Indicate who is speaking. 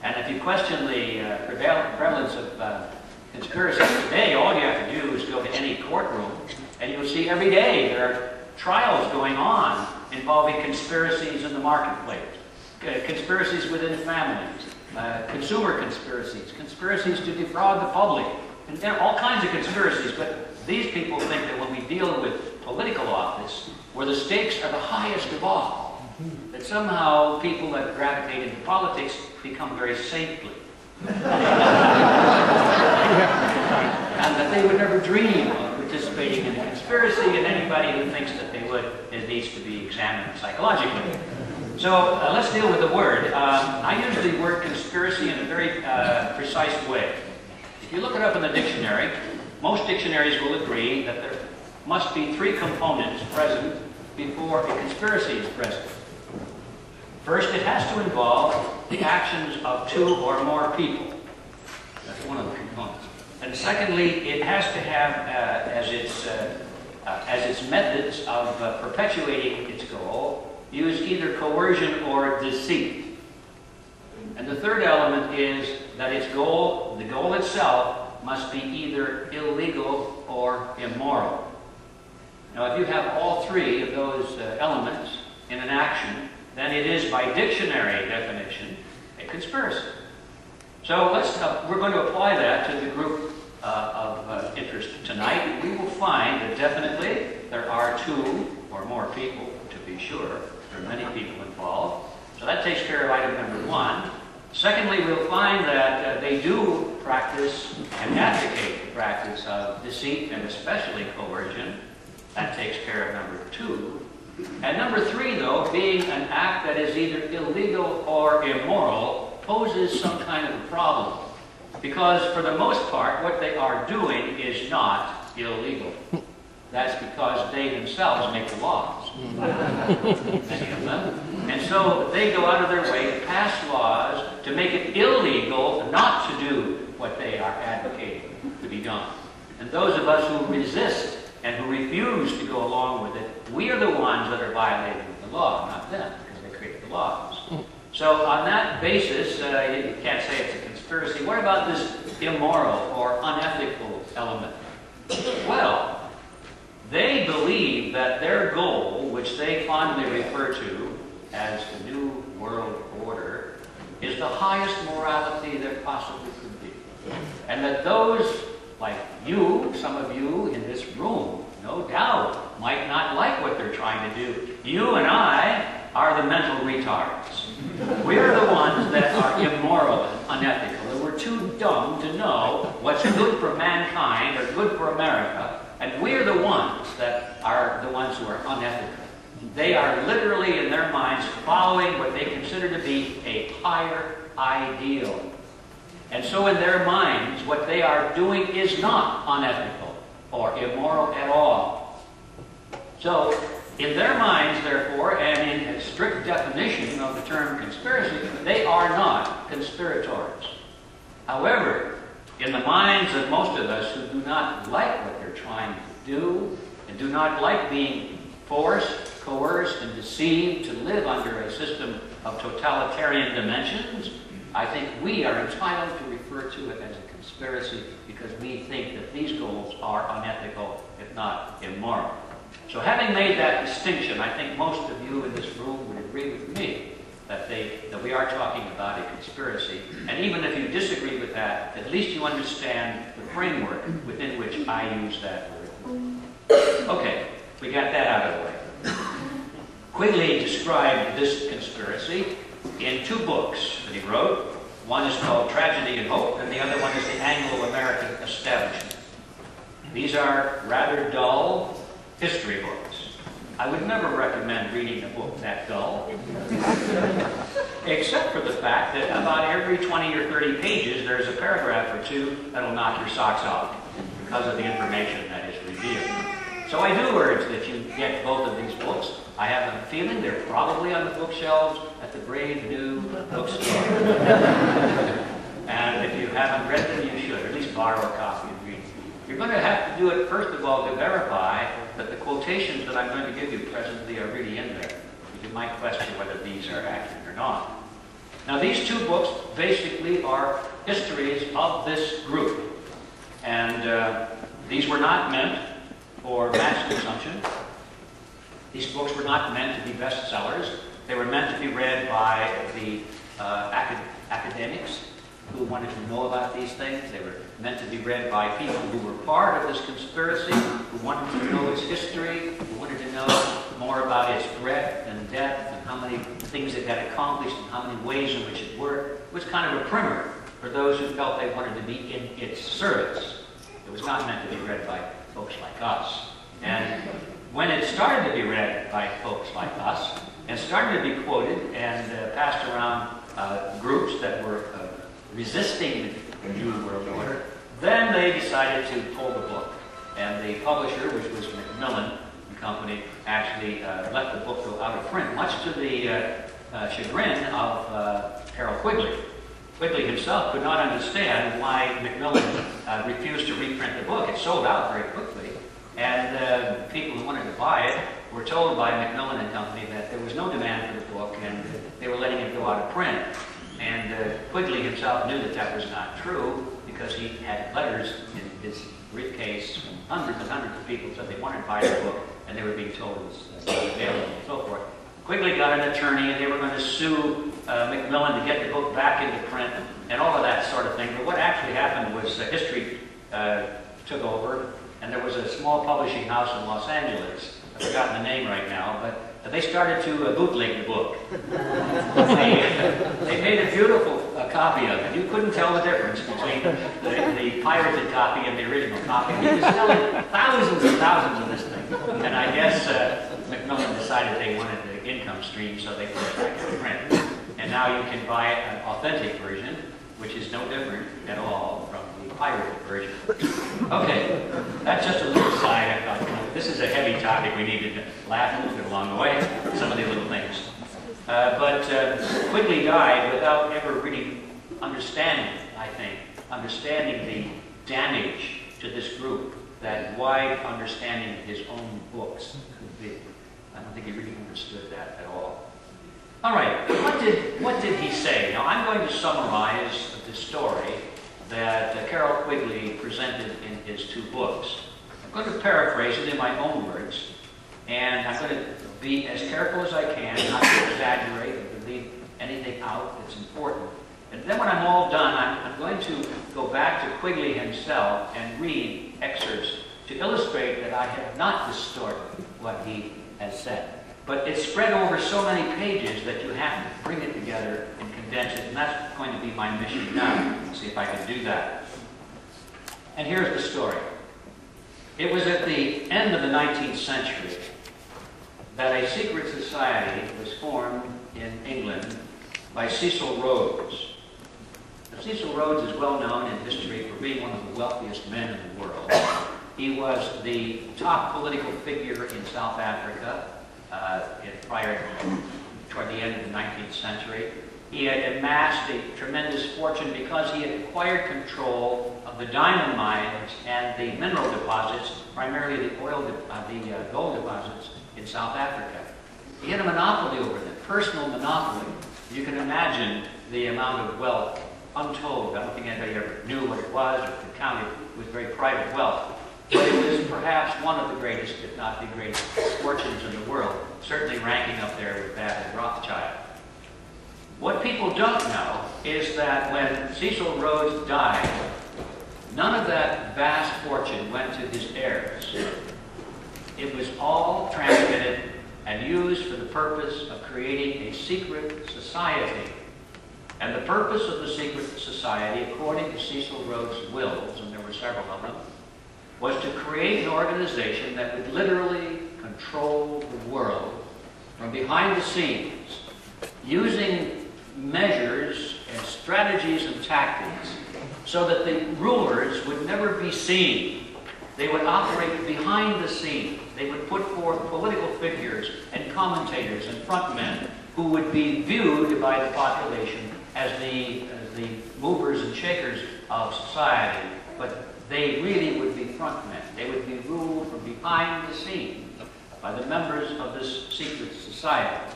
Speaker 1: And if you question the prevalence of conspiracies today, all you have to do is go to any courtroom, and you'll see every day there are trials going on involving conspiracies in the marketplace, conspiracies within families, consumer conspiracies, conspiracies to defraud the public, and there are all kinds of conspiracies. But these people think that when we deal with political office, where the stakes are the highest of all, that somehow people that gravitate into politics become very saintly. And that they would never dream of participating in a conspiracy, and anybody who thinks that they would, it needs to be examined psychologically. So let's deal with the word. I use the word conspiracy in a very precise way. If you look it up in the dictionary, most dictionaries will agree that there must be three components present before a conspiracy is present. First, it has to involve the actions of two or more people. That's one of the components. And secondly, it has to have as its methods of perpetuating its goal, use either coercion or deceit. And the third element is that its goal, the goal itself, must be either illegal or immoral. Now, if you have all three of those elements in an action, then it is, by dictionary definition, a conspiracy. So we're going to apply that to the group of interest tonight. We will find that definitely there are two or more people, to be sure. There are many people involved. So that takes care of item number one. Secondly, we'll find that they do practice and advocate the practice of deceit and especially coercion. That takes care of number two. And number three, though, being an act that is either illegal or immoral, poses some kind of a problem. Because for the most part, what they are doing is not illegal. That's because they themselves make the laws, many of them. And so they go out of their way to pass laws to make it illegal not to do what they are advocating to be done. And those of us who resist and who refuse to go along with it, we are the ones that are violating the law, not them, because they create the laws. So on that basis, you can't say it's a conspiracy. What about this immoral or unethical element? Well, they believe that their goal, which they fondly refer to as the New World Order, is the highest morality there possibly could be. And that those like you, some of you in this room, no doubt, might not like what they're trying to do. You and I are the mental retards. We're the ones that are immoral and unethical, and we're too dumb to know what's good for mankind or good for America, and we're the ones that are the ones who are unethical. They are literally, in their minds, following what they consider to be a higher ideal. And so in their minds, what they are doing is not unethical or immoral at all. So, in their minds, therefore, and in a strict definition of the term conspiracy, they are not conspirators. However, in the minds of most of us who do not like what they're trying to do, and do not like being forced, coerced, and deceived to live under a system of totalitarian dimensions, I think we are entitled to refer to it as a conspiracy because we think that these goals are unethical, if not immoral. So having made that distinction, I think most of you in this room would agree with me that we are talking about a conspiracy. And even if you disagree with that, at least you understand the framework within which I use that word. Okay, we got that out of the way. Quigley described this conspiracy in two books that he wrote. One is called Tragedy and Hope, and the other one is The Anglo-American Establishment. These are rather dull history books. I would never recommend reading a book that dull, except for the fact that about every 20 or 30 pages there's a paragraph or two that'll knock your socks off because of the information that is revealed. So I do urge that you get both of these books. I have a feeling they're probably on the bookshelves at the brave new bookstore. And if you haven't read them, you should, or at least borrow a copy and read them. You're going to have to do it, first of all, to verify that the quotations that I'm going to give you presently are really in there. You might question whether these are accurate or not. Now these two books basically are histories of this group. And these were not meant for mass consumption. These books were not meant to be bestsellers. They were meant to be read by the academics who wanted to know about these things. They were meant to be read by people who were part of this conspiracy, who wanted to know its history, who wanted to know more about its breadth and depth and how many things it had accomplished and how many ways in which it worked. It was kind of a primer for those who felt they wanted to be in its service. It was not meant to be read by folks like us. And when it started to be read by folks like us, and started to be quoted and passed around groups that were resisting the New World Order, then they decided to pull the book. And the publisher, which was Macmillan and Company, actually let the book go out of print, much to the chagrin of Carroll Quigley. Quigley himself could not understand why Macmillan refused to reprint the book. It sold out very quickly, and people who wanted to buy it were told by Macmillan and Company that there was no demand for the book, and they were letting it go out of print. And Quigley himself knew that that was not true, because he had letters in his briefcase from hundreds and hundreds of people who said they wanted to buy the book, and they were being told it was not available and so forth. Quigley got an attorney, and they were going to sue Macmillan to get the book back into print, and all of that sort of thing. But what actually happened was history took over, and there was a small publishing house in Los Angeles. I've forgotten the name right now, but they started to bootleg the book. They made a beautiful copy of it. You couldn't tell the difference between the pirated copy and the original copy. He was selling thousands and thousands of this thing. And I guess Macmillan decided they wanted the income stream, so they put it back in print. And now you can buy an authentic version, which is no different at all from the pirated version. Okay, that's just a little side. I thought, this is a heavy topic. We need to laugh a little bit along the way, some of the little things. But Quigley died without ever really understanding, I think, understanding the damage to this group that wide understanding of his own books could be. I don't think he really understood that at all. All right, what did he say? Now, I'm going to summarize the story that Carroll Quigley presented in his two books. I'm going to paraphrase it in my own words, and I'm going to be as careful as I can, not to exaggerate or to leave anything out that's important. And then when I'm all done, I'm going to go back to Quigley himself and read excerpts to illustrate that I have not distorted what he has said. But it's spread over so many pages that you have to bring it together and condense it, and that's going to be my mission now. Let's see if I can do that. And here's the story. It was at the end of the 19th century that a secret society was formed in England by Cecil Rhodes. Now, Cecil Rhodes is well known in history for being one of the wealthiest men in the world. He was the top political figure in South Africa toward the end of the 19th century. He had amassed a tremendous fortune because he had acquired control of the diamond mines and the mineral deposits, primarily the gold deposits in South Africa. He had a monopoly over them, personal monopoly. You can imagine the amount of wealth, untold. I don't think anybody ever knew what it was or could count it. It was very private wealth. But it was perhaps one of the greatest, if not the greatest, fortunes in the world, certainly ranking up there with that of Rothschild. What people don't know is that when Cecil Rhodes died, none of that vast fortune went to his heirs. It was all transmitted and used for the purpose of creating a secret society. And the purpose of the secret society, according to Cecil Rhodes' wills, and there were several of them, was to create an organization that would literally control the world from behind the scenes, using measures and strategies and tactics so that the rulers would never be seen. They would operate behind the scenes. They would put forth political figures and commentators and frontmen who would be viewed by the population as the movers and shakers of society, but they really would be frontmen. They would be ruled from behind the scenes by the members of this secret society.